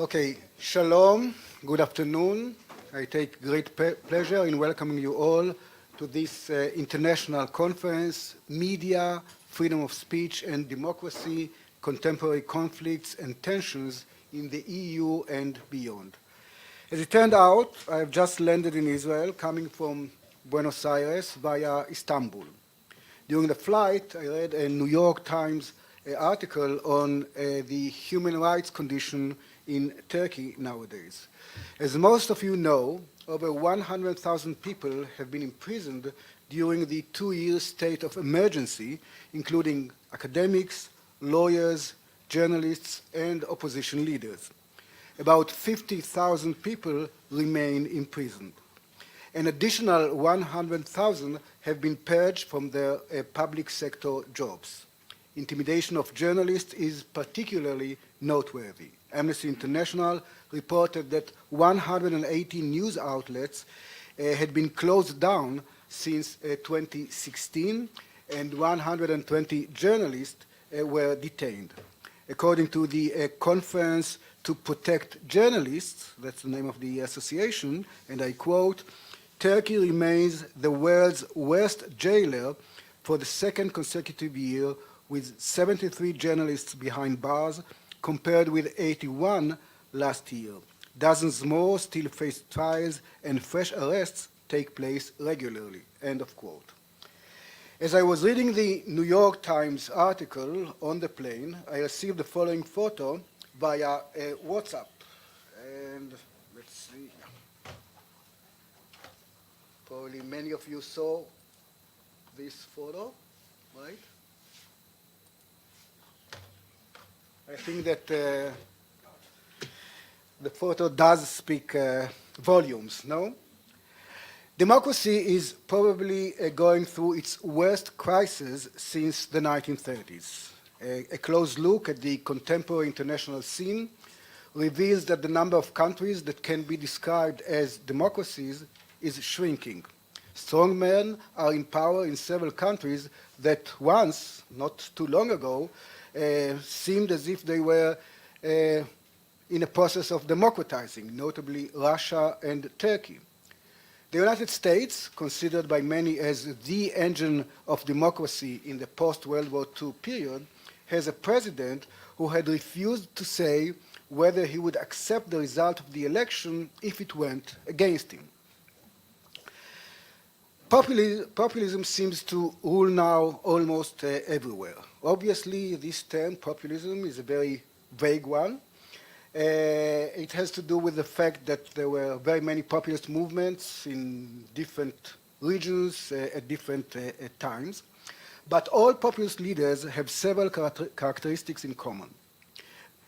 Okay, shalom, good afternoon. I take great pleasure in welcoming you all to this international conference, Media, Freedom of Speech and Democracy, Contemporary Conflicts and Tensions in the EU and Beyond. As it turned out, I have just landed in Israel, coming from Buenos Aires via Istanbul. During the flight, I read a New York Times article on the human rights condition in Turkey nowadays. As most of you know, over 100,000 people have been imprisoned during the 2-year state of emergency, including academics, lawyers, journalists, and opposition leaders. About 50,000 people remain imprisoned. An additional 100,000 have been purged from their public sector jobs. Intimidation of journalists is particularly noteworthy. Amnesty International reported that 180 news outlets had been closed down since 2016, and 120 journalists were detained. According to the Conference to Protect Journalists, that's the name of the association, and I quote, "Turkey remains the world's worst jailer for the second consecutive year, with 73 journalists behind bars, compared with 81 last year. Dozens more still face trials, and fresh arrests take place regularly," end of quote. As I was reading the New York Times article on the plane, I received the following photo via WhatsApp. And let's see. Probably many of you saw this photo, right? I think that the photo does speak volumes, no? Democracy is probably going through its worst crisis since the 1930s. A close look at the contemporary international scene reveals that the number of countries that can be described as democracies is shrinking. Strong men are in power in several countries that once, not too long ago, seemed as if they were in a process of democratizing, notably Russia and Turkey. The United States, considered by many as the engine of democracy in the post-World War II period, has a president who had refused to say whether he would accept the result of the election if it went against him. Populism seems to rule now almost everywhere. Obviously, this term, populism, is a very vague one. It has to do with the fact that there were very many populist movements in different regions at different times. But all populist leaders have several characteristics in common.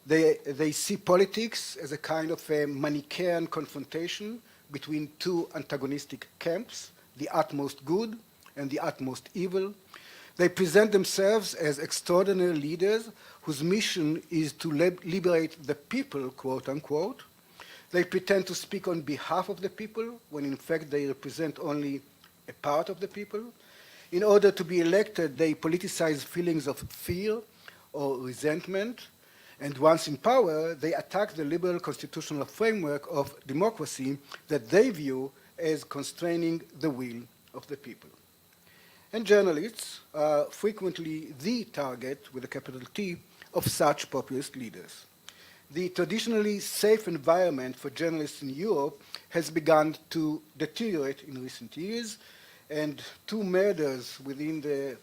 They see politics as a kind of a Manichaean confrontation between two antagonistic camps, the utmost good and the utmost evil. They present themselves as extraordinary leaders whose mission is to liberate the people, quote unquote. They pretend to speak on behalf of the people when in fact they represent only a part of the people. In order to be elected, they politicize feelings of fear or resentment. And once in power, they attack the liberal constitutional framework of democracy that they view as constraining the will of the people. And journalists are frequently the target, with a capital T, of such populist leaders. The traditionally safe environment for journalists in Europe has begun to deteriorate in recent years, and 2 murders within the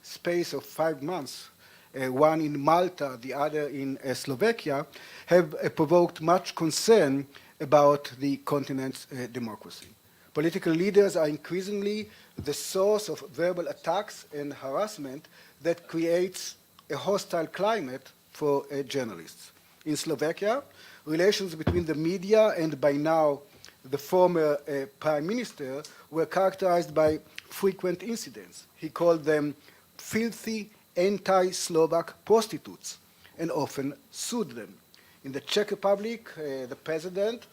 space of 5 months, one in Malta, the other in Slovakia, have provoked much concern about the continent's democracy. Political leaders are increasingly the source of verbal attacks and harassment that creates a hostile climate for journalists. In Slovakia, relations between the media and by now the former prime minister were characterized by frequent incidents. He called them filthy anti-Slovak prostitutes and often sued them. In the Czech Republic, the president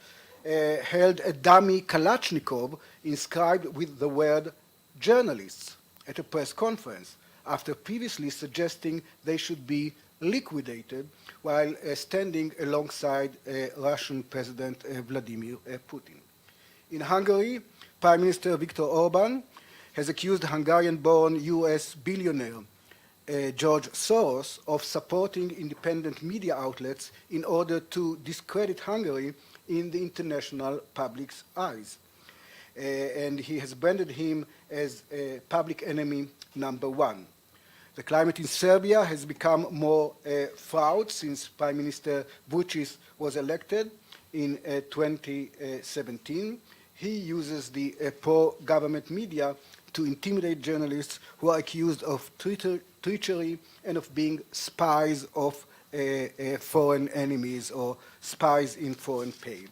held a dummy Kalashnikov inscribed with the word journalists at a press conference after previously suggesting they should be liquidated while standing alongside Russian President Vladimir Putin. In Hungary, Prime Minister Viktor Orban has accused Hungarian-born US billionaire George Soros of supporting independent media outlets in order to discredit Hungary in the international public's eyes. And he has branded him as public enemy number one. The climate in Serbia has become more fraught since Prime Minister Vučić was elected in 2017. He uses the pro-government media to intimidate journalists who are accused of treachery and of being spies of foreign enemies or spies in foreign pay.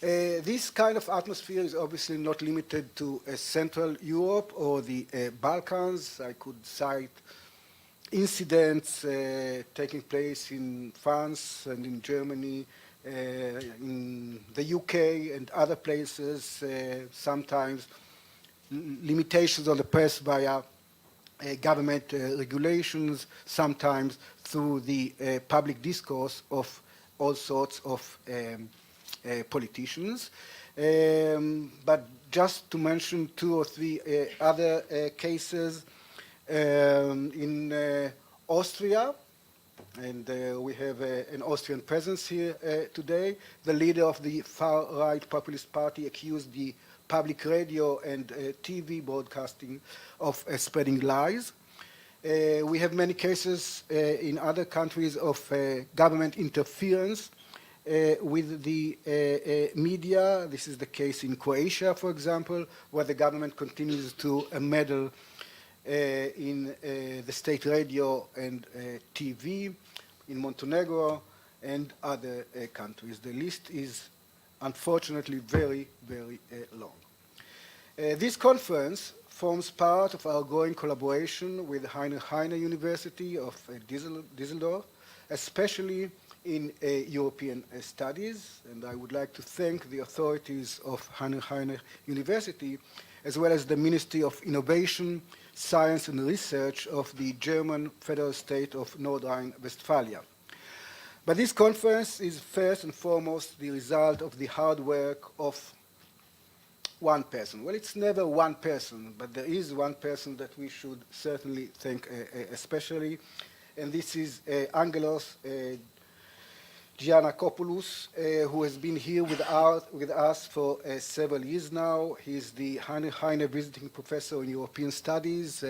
This kind of atmosphere is obviously not limited to Central Europe or the Balkans. I could cite incidents taking place in France and in Germany, in the UK and other places, sometimes limitations on the press via government regulations, sometimes through the public discourse of all sorts of politicians. But just to mention two or three other cases, in Austria, and we have an Austrian presence here today, the leader of the far-right populist party accused the public radio and TV broadcasting of spreading lies. We have many cases in other countries of government interference with the media. This is the case in Croatia, for example, where the government continues to meddle in the state radio and TV, in Montenegro and other countries. The list is unfortunately very, very long. This conference forms part of our growing collaboration with Raanan Rein University of Düsseldorf, especially in European studies, and I would like to thank the authorities of Raanan Rein University, as well as the Ministry of Innovation, Science and Research of the German federal state of North Rhine-Westphalia. But this conference is first and foremost the result of the hard work of one person. Well, it's never one person, but there is one person that we should certainly thank especially, and this is Angelos Giannakopoulos, who has been here with us for several years now. He's the Raanan Rein Visiting Professor in European Studies,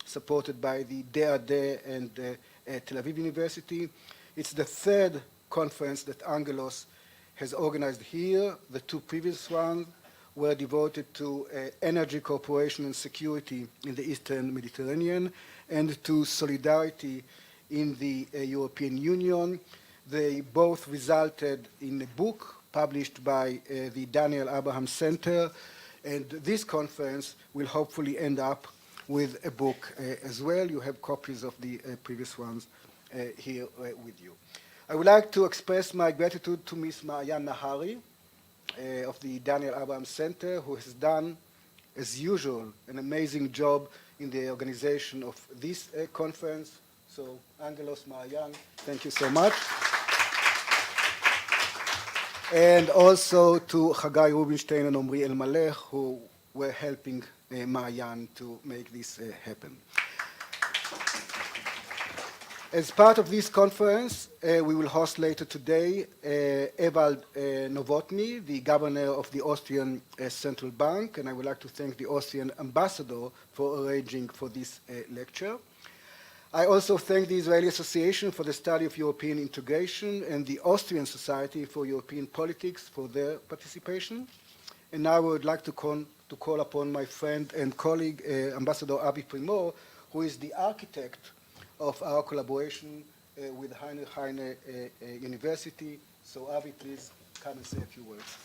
supported by the DAAD and Tel Aviv University. It's the third conference that Angelos has organized here. The two previous ones were devoted to energy cooperation and security in the Eastern Mediterranean and to solidarity in the European Union. They both resulted in a book published by the Daniel Abraham Center, and this conference will hopefully end up with a book as well. You have copies of the previous ones here with you. I would like to express my gratitude to Ms. Maayan Nahari of the Daniel Abraham Center, who has done, as usual, an amazing job in the organization of this conference. So, Angelos, Maayan, thank you so much. And also to Chagai Rubinstein and Omri Elmalech, who were helping Maayan to make this happen. As part of this conference, we will host later today Ewald Nowotny, the governor of the Austrian Central Bank, and I would like to thank the Austrian ambassador for arranging for this lecture. I also thank the Israeli Association for the Study of European Integration and the Austrian Society for European Politics for their participation. And now I would like to call upon my friend and colleague, Ambassador Avi Primor, who is the architect of our collaboration with Raanan Rein University. So Avi, please come and say a few words.